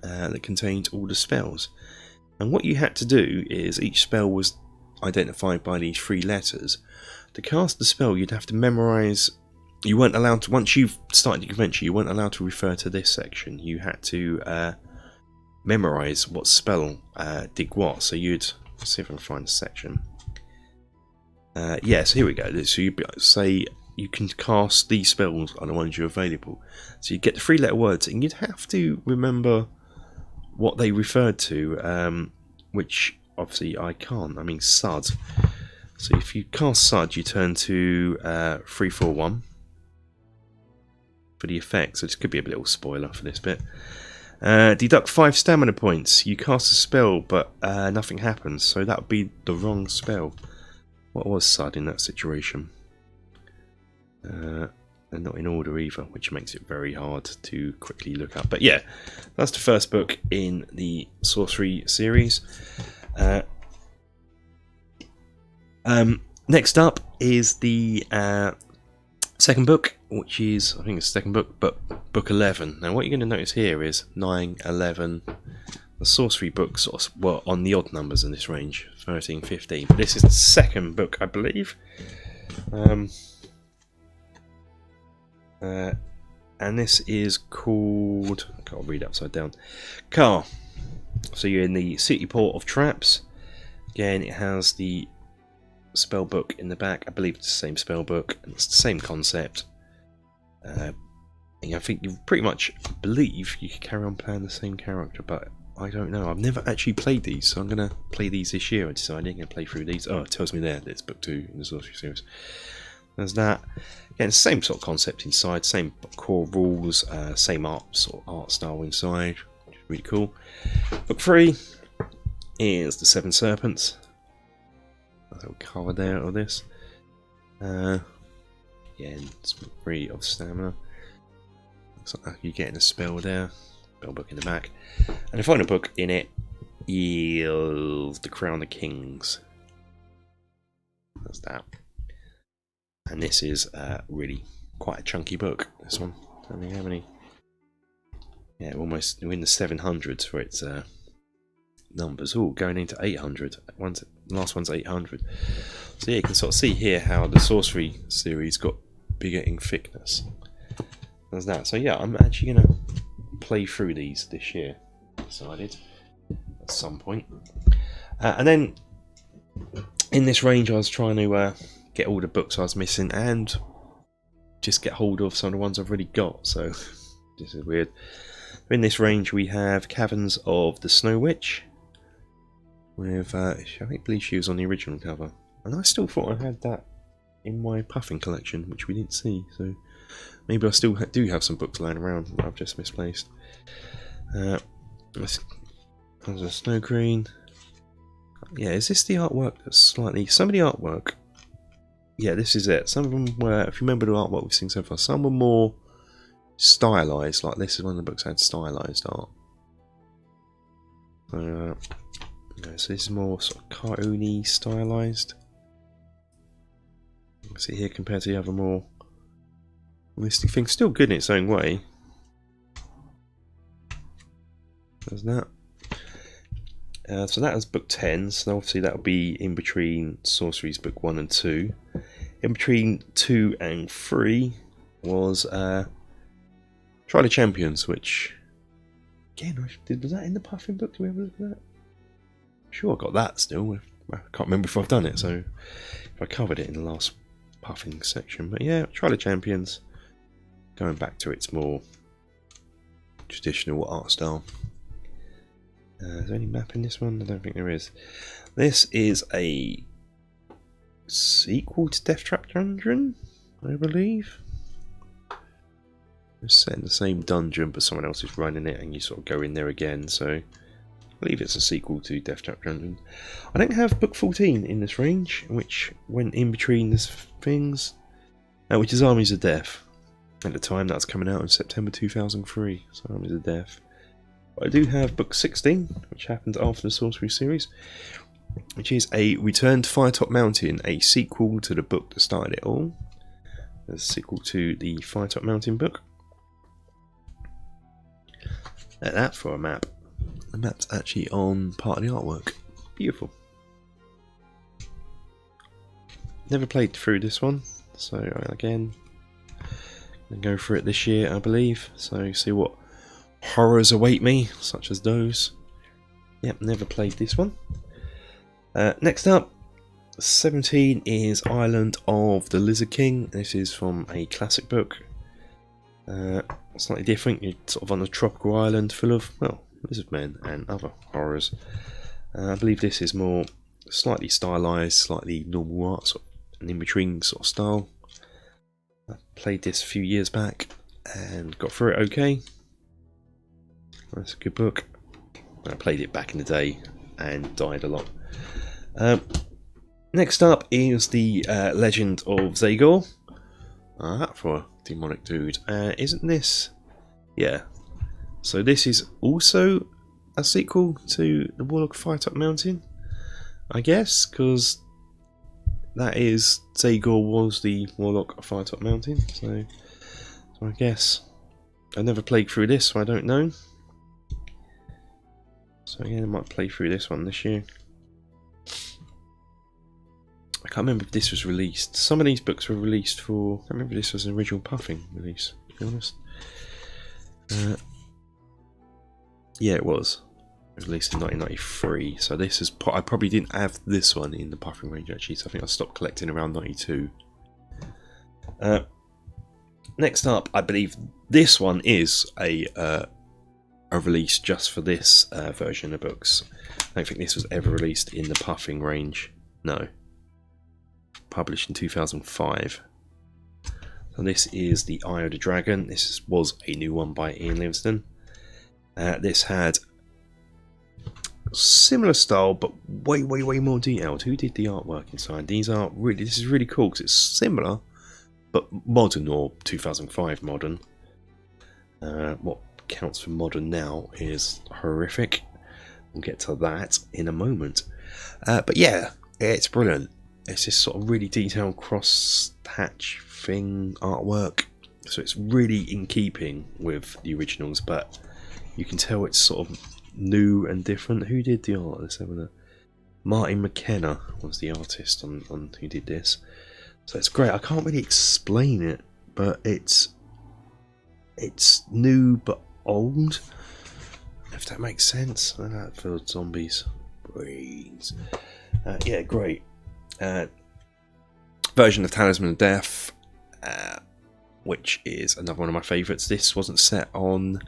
that contained all the spells. And what you had to do is each spell was identified by these 3 letters. To cast the spell, you'd have to memorise. You weren't allowed to, once you've started your adventure, you weren't allowed to refer to this section. You had to memorise what spell did what. So you'd, let's see if I can find a section. Yes, here we go. So you say you can cast these spells on the ones you're available. So you get the 3-letter words, and you'd have to remember what they referred to, which obviously I can't. I mean, Sud. So if you cast Sud, you turn to 341 for the effect. So this could be a little spoiler for this bit. Deduct 5 stamina points. You cast a spell, but nothing happens. So that would be the wrong spell. What was Sud in that situation? And not in order either, which makes it very hard to quickly look up. But yeah, that's the first book in the Sorcery series. Next up is the second book, which is, I think it's the second book, but book 11. Now what you're going to notice here is 9, 11. The Sorcery books were on the odd numbers in this range, 13, 15. But this is the second book, I believe. And this is called, I can't read upside down, Car. So you're in the city port of Traps. Again, it has the spell book in the back. I believe it's the same spell book, and it's the same concept. And I think you pretty much believe you can carry on playing the same character, but I don't know. I've never actually played these, so I'm going to play these this year. I decided I'm going to play through these. Oh, it tells me there that it's book 2 in the Sorcery series. There's that. Again, same sort of concept inside, same core rules, same art style inside, which is really cool. Book 3 is the 7 Serpents. A little cover there of this. Again, it's book 3 of stamina. Looks like you're getting a spell there. Spell book in the back. And the final book in it is The Crown of Kings. That's that. And this is really quite a chunky book, this one. I don't think how many. Yeah, almost in the 700s for its numbers. Oh, going into 800. The last one's 800. So yeah, you can sort of see here how the Sorcery series got bigger in thickness. There's that. So yeah, I'm actually going to play through these this year, decided, at some point. And then, in this range, I was trying to get all the books I was missing and just get hold of some of the ones I've already got, so this is weird. In this range we have Caverns of the Snow Witch with, I believe she was on the original cover, and I still thought I had that in my Puffin collection, which we didn't see, so maybe I still do have some books lying around that I've just misplaced. There's a Snow Queen. Yeah, is this the artwork that's slightly, some of the artwork, yeah, this is it. Some of them were, if you remember the artwork we've seen so far, some were more stylized, like this is one of the books that had stylized art. So this is more sort of cartoony stylized. You can see here compared to the other more realistic things. Still good in its own way. There's that. So that was book 10, so obviously that'll be in between Sorcery's book 1 and 2. In between 2 and 3 was Trial of Champions, which, again, was that in the Puffin book? Do we have a look at that? I'm sure I got that still. I can't remember if I've done it, so if I covered it in the last Puffin section. But yeah, Trial of Champions, going back to its more traditional art style. Is there any map in this one? I don't think there is. This is a sequel to Deathtrap Dungeon, I believe. It's set in the same dungeon, but someone else is running it, and you sort of go in there again. So I believe it's a sequel to Deathtrap Dungeon. I don't have book 14 in this range, which went in between these things, which is Armies of Death. At the time, that's coming out in September 2003. So Armies of Death. I do have book 16, which happened after the Sorcery series, which is a Return to Firetop Mountain, a sequel to the book that started it all. There's a sequel to the Firetop Mountain book. At that for a map. The map's actually on part of the artwork. Beautiful. never played through this one, so again, I'm gonna go for it this year, I believe. So see what horrors await me, such as those. Yep, never played this one. Next up, 17 is Island of the Lizard King. This is from a classic book. Slightly different. You're sort of on a tropical island full of, well, lizard men and other horrors. I believe this is more slightly stylized, slightly normal art, sort of an in-between sort of style. I played this a few years back and got through it okay. That's a good book. I played it back in the day and died a lot. Next up is the Legend of Zagor. For a demonic dude. Isn't this? Yeah. So this is also a sequel to the Warlock of Firetop Mountain, I guess, because that is Zagor was the Warlock of Firetop Mountain. So I guess I never played through this, so I don't know. So again, I might play through this one this year. I can't remember if this was released. Some of these books were released for... I can't remember if this was an original Puffin release, to be honest. Yeah, it was. It was released in 1993. So this is... I probably didn't have this one in the Puffin range, actually. So I think I stopped collecting around 92. Next up, I believe this one is a release just for this version of books. I don't think this was ever released in the Puffin range. No. Published in 2005. So this is the Eye of the Dragon. This was a new one by Ian Livingstone. This had similar style, but way more detailed. Who did the artwork inside? These are really. This is really cool because it's similar, but modern, or 2005 modern. What counts for modern now is horrific. We'll get to that in a moment. But yeah, it's brilliant. It's this sort of really detailed cross-hatch thing artwork, so it's really in keeping with the originals, but you can tell it's sort of new and different. Who did the art? Let's have a look. Martin McKenna was the artist on who did this. So it's great. I can't really explain it, but it's new but old, if that makes sense. For zombies, brains. Yeah, great. Version of Talisman of Death, which is another one of my favourites. This wasn't set on.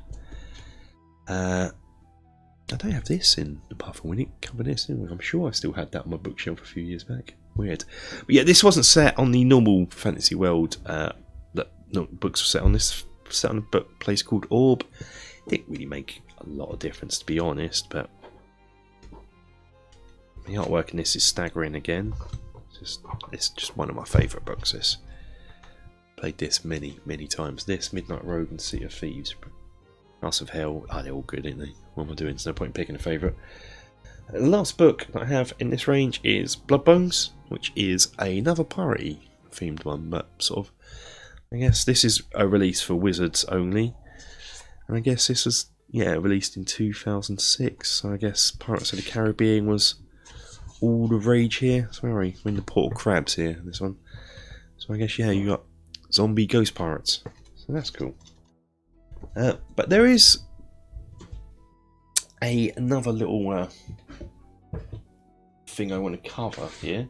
I don't have this in the Puffin. We didn't cover this, didn't we? I'm sure I still had that on my bookshelf a few years back. Weird, but yeah, this wasn't set on the normal fantasy world that books were set on. This set on a place called Orb. It didn't really make a lot of difference, to be honest, but the artwork in this is staggering again. It's just one of my favourite books. This played this many times. This, Midnight Road, and Sea of Thieves. House of Hell. They're all good, aren't they? What am I doing? There's no point in picking a favourite. The last book that I have in this range is Bloodbones, which is another pirate themed one, but sort of, I guess this is a release for Wizards only, and I guess this was released in 2006. So I guess Pirates of the Caribbean was all the rage here. So where are we? We're in the Port of Crabs here, this one. So I guess you got zombie ghost pirates. So that's cool. But there is another little thing I want to cover here,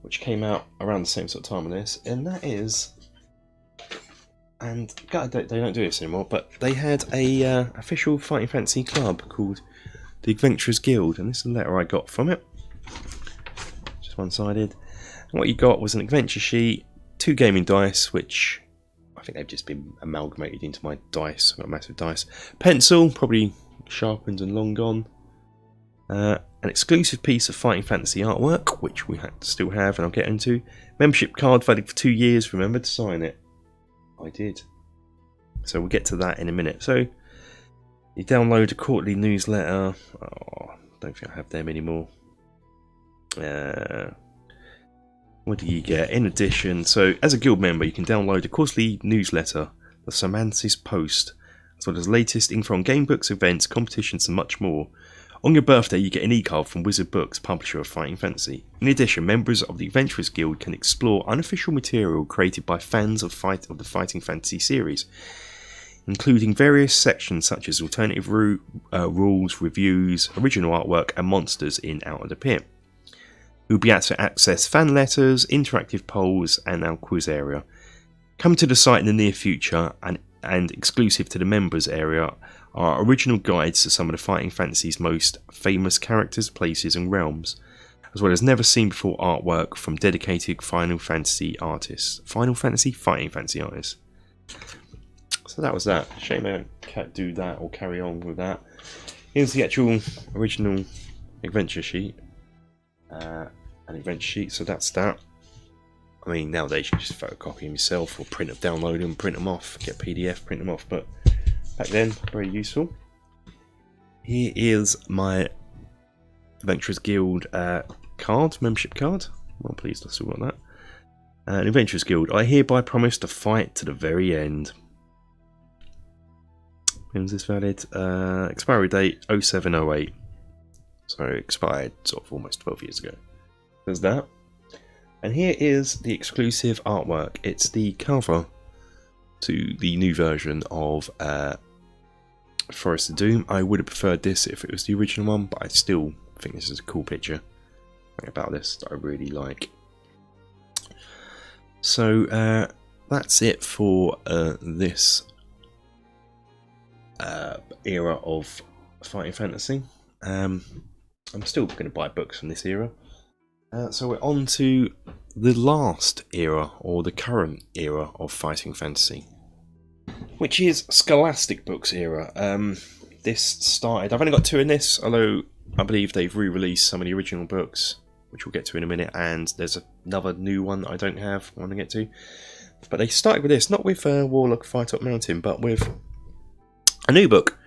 which came out around the same sort of time as this, and that is, and God, they don't do this anymore, but they had a official Fighting Fantasy club called the Adventurers Guild, and this is a letter I got from it. Just one-sided. And what you got was an adventure sheet, 2 gaming dice, which I think they've just been amalgamated into my dice. I've got massive dice. Pencil, probably sharpened and long gone. An exclusive piece of Fighting Fantasy artwork, which we still have, and I'll get into. Membership card valid for 2 years. Remember to sign it. I did. So we'll get to that in a minute. So you download a quarterly newsletter. Oh, don't think I have them anymore. What do you get? In addition, so as a guild member, you can download a quarterly newsletter, the Semansis Post, as well as latest info on game books, events, competitions, and much more. On your birthday, you get an e-card from Wizard Books, publisher of Fighting Fantasy. In addition, members of the Adventurers Guild can explore unofficial material created by fans of the Fighting Fantasy series, including various sections such as alternative rules, reviews, original artwork, and monsters in Out of the Pit. You'll be able to access fan letters, interactive polls, and our quiz area. Come to the site in the near future, and exclusive to the members area are original guides to some of the Fighting Fantasy's most famous characters, places, and realms, as well as never seen before artwork from dedicated Final Fantasy artists. Final Fantasy? Fighting Fantasy artists. So that was that. Shame I can't do that or carry on with that. Here's the actual original adventure sheet. An adventure sheet, so that's that. I mean, nowadays you just photocopy them yourself or download them, print them off, get PDF, print them off, but back then, very useful. Here is my Adventurers Guild card, membership card. Well, pleased I still got that. Adventurers Guild, I hereby promise to fight to the very end. When was this valid? Expiry date 0708. So expired sort of almost 12 years ago. There's that. And here is the exclusive artwork. It's the cover to the new version of Forest of Doom. I would have preferred this if it was the original one, but I still think this is a cool picture about this that I really like. So that's it for this era of Fighting Fantasy. I'm still going to buy books from this era. So we're on to the last era, or the current era of Fighting Fantasy, which is Scholastic Books era. This started, I've only got 2 in this, although I believe they've re-released some of the original books, which we'll get to in a minute, and there's another new one that I don't have, I want to get to. But they started with this, not with Warlock Fight Up Mountain, but with a new book,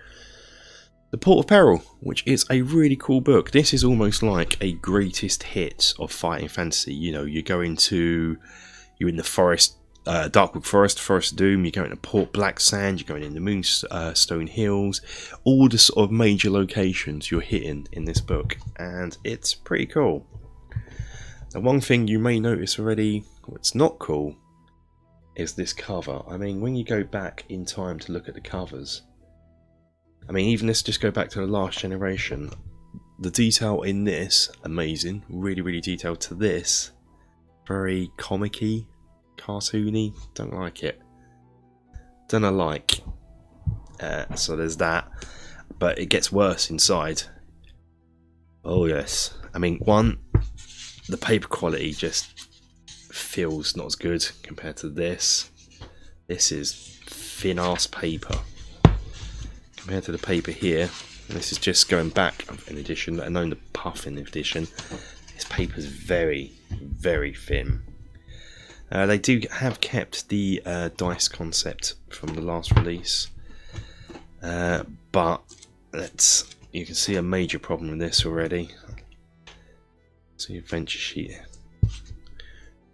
The Port of Peril, which is a really cool book. This is almost like a greatest hits of Fighting Fantasy. You know, you're in the forest, Darkwood Forest, Forest of Doom, you're going to Port Black Sand, you're going in the Moonstone Hills, all the sort of major locations you're hitting in this book, and it's pretty cool. The one thing you may notice already, what's not cool, is this cover. I mean, when you go back in time to look at the covers, I mean, even let's just go back to the last generation. The detail in this, amazing, really, really detailed, to this, very comic-y, cartoony, don't like it. Don't I like. So there's that, but it gets worse inside. Oh yes, I mean, one, the paper quality just feels not as good compared to this. This is thin-ass paper compared to the paper here. And this is just going back an edition, let alone the Puffin edition. This paper's very, very thin. They do have kept the dice concept from the last release, but you can see a major problem with this already. So your adventure sheet,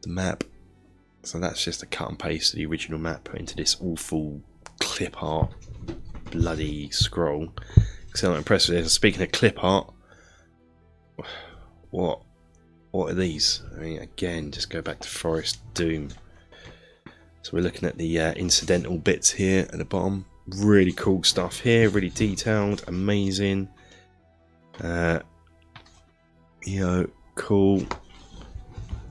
the map. So that's just a cut and paste of the original map put into this awful clip art bloody scroll. So I'm impressed with this. Speaking of clip art, what are these? I mean, again, just go back to Forest Doom. So we're looking at the incidental bits here at the bottom. Really cool stuff here, really detailed, amazing. Cool.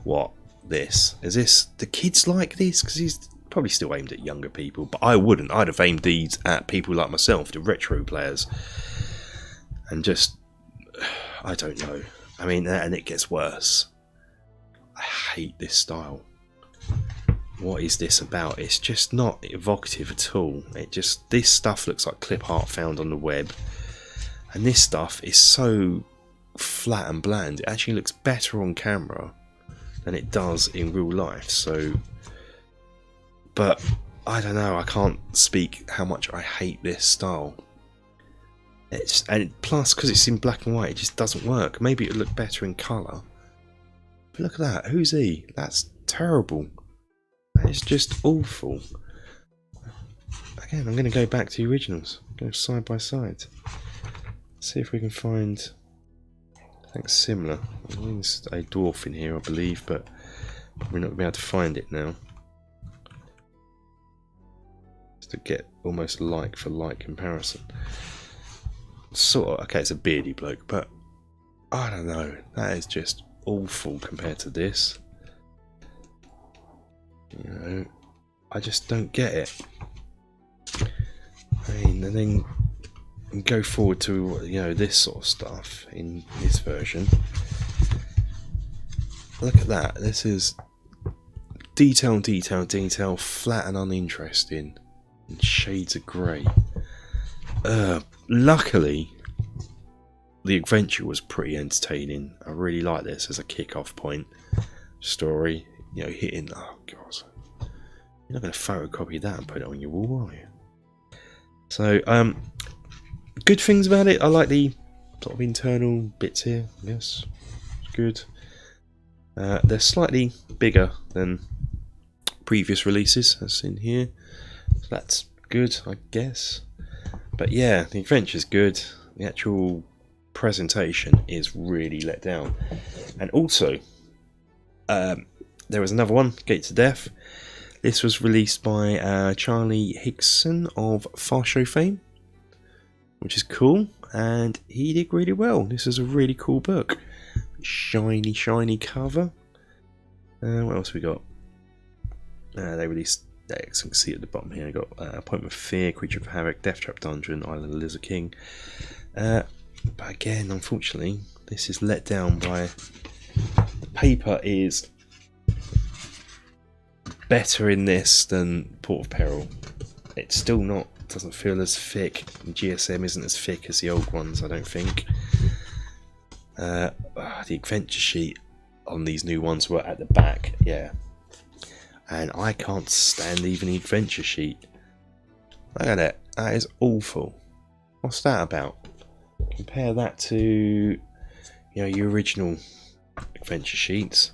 What? This? Is this, the kids like this? Because he's probably still aimed at younger people, but I wouldn't. I'd have aimed these at people like myself, the retro players. And just, I don't know. I mean, and it gets worse. I hate this style. What is this about? It's just not evocative at all. This stuff looks like clip art found on the web. And this stuff is so flat and bland. It actually looks better on camera than it does in real life. So, but I don't know. I can't speak how much I hate this style. And plus, because it's in black and white, it just doesn't work. Maybe it would look better in colour. But look at that. Who's he? That's terrible. It's just awful. Again, I'm going to go back to the originals. Go side by side. See if we can find something similar. There's a dwarf in here, I believe, but we're not going to be able to find it now. Just to get almost like for like comparison. Sort of, okay, it's a beardy bloke, but I don't know. That is just awful compared to this. You know, I just don't get it. I mean, and then go forward to, you know, this sort of stuff in this version. Look at that. This is detail, detail, detail, flat and uninteresting, and shades of grey. Luckily, the adventure was pretty entertaining. I really like this as a kick-off point story. You know, hitting. Oh god, you're not going to photocopy that and put it on your wall, are you? So, good things about it. I like the sort of internal bits here. Yes, it's good. They're slightly bigger than previous releases, as in here. So that's good, I guess. But yeah, the adventure's good. The actual presentation is really let down. And also, there was another one, Gates of Death. This was released by Charlie Hickson of Fast Show fame, which is cool, and he did really well. This is a really cool book. Shiny, shiny cover. What else we got? They released, as you can see at the bottom here, I got Appointment of Fear, Creature of Havoc, Deathtrap Dungeon, Island of the Lizard King. But again, unfortunately, this is let down by the paper is better in this than Port of Peril. It's still not, doesn't feel as thick. GSM isn't as thick as the old ones, I don't think. The adventure sheet on these new ones were at the back, yeah. And I can't stand even the adventure sheet. Look at it, that is awful. What's that about? Compare that to, you know, your original adventure sheets.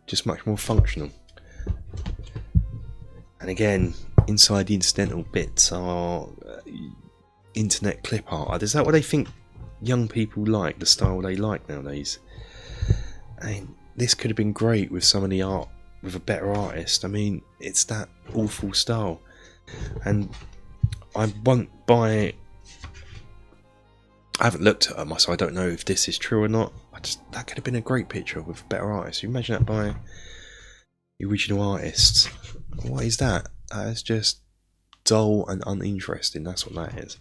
Just much more functional. And again, inside the incidental bits are internet clip art. Is that what they think young people like, the style they like nowadays? I mean, this could have been great with some of the art, with a better artist. I mean, it's that awful style. And I won't buy... I haven't looked at them, so I don't know if this is true or not. That could have been a great picture with a better artist. You imagine that by the original artists. What is that? It's just dull and uninteresting. That's what that is.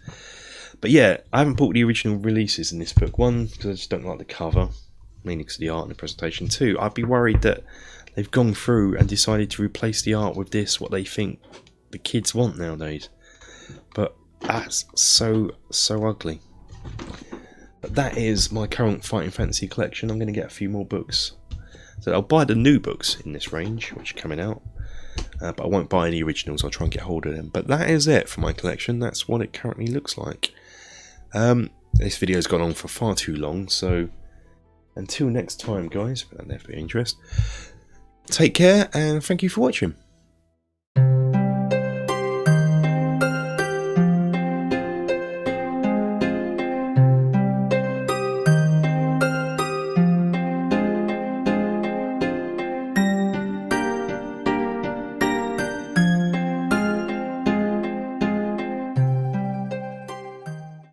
But yeah, I haven't bought the original releases in this book. One, because I just don't like the cover, mainly because of the art and the presentation. Two, I'd be worried that they've gone through and decided to replace the art with this, what they think the kids want nowadays. But that's so ugly. But that is my current Fighting Fantasy collection. I'm going to get a few more books. So I'll buy the new books in this range, which are coming out. But I won't buy any originals. I'll try and get hold of them. But that is it for my collection. That's what it currently looks like. This video's gone on for far too long. So until next time, guys, if that's of your interest, take care and thank you for watching.